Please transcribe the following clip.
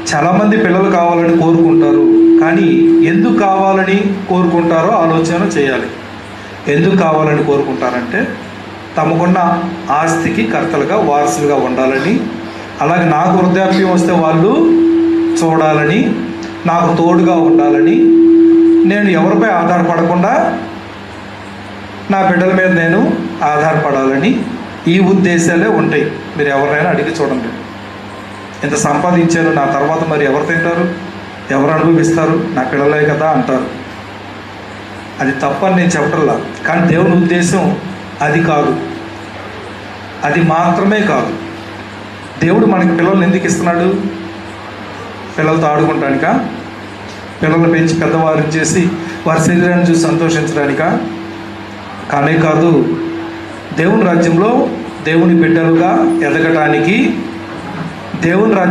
చాలామంది పిల్లలు కావాలని కోరుకుంటారు, కానీ ఎందుకు కావాలని కోరుకుంటారో ఆలోచన చేయాలి. ఎందుకు కావాలని కోరుకుంటారంటే తమకున్న ఆస్తికి కర్తలుగా వారసులుగా ఉండాలని, అలాగే నాకు వృద్ధాప్యం వస్తే వాళ్ళు చూడాలని, నాకు తోడుగా ఉండాలని, నేను ఎవరిపై ఆధారపడకుండా నా బిడ్డల మీద నేను ఆధారపడాలని, ఈ ఉద్దేశాలే ఉంటాయి. మీరు ఎవరినైనా అడిగి చూడండి. ఇంత సంపాదించాను, నా తర్వాత మరి ఎవరు తింటారు, ఎవరు అనుభవిస్తారు, నా పిల్లలే కదా అంటారు. అది తప్పని నేను చెప్పటల్లా, కానీ దేవుని ఉద్దేశం అది కాదు, అది మాత్రమే కాదు. దేవుడు మనకి పిల్లల్ని ఎందుకు ఇస్తున్నాడు? పిల్లలతో ఆడుకుంటానికా? పిల్లల్ని పెంచి పెద్దవారిని చేసి వారి శరీరాన్ని చూసి సంతోషించడానికా? కానే కాదు. దేవుని రాజ్యంలో దేవుని బిడ్డలుగా ఎదగటానికి, దేవుని రాజ్యం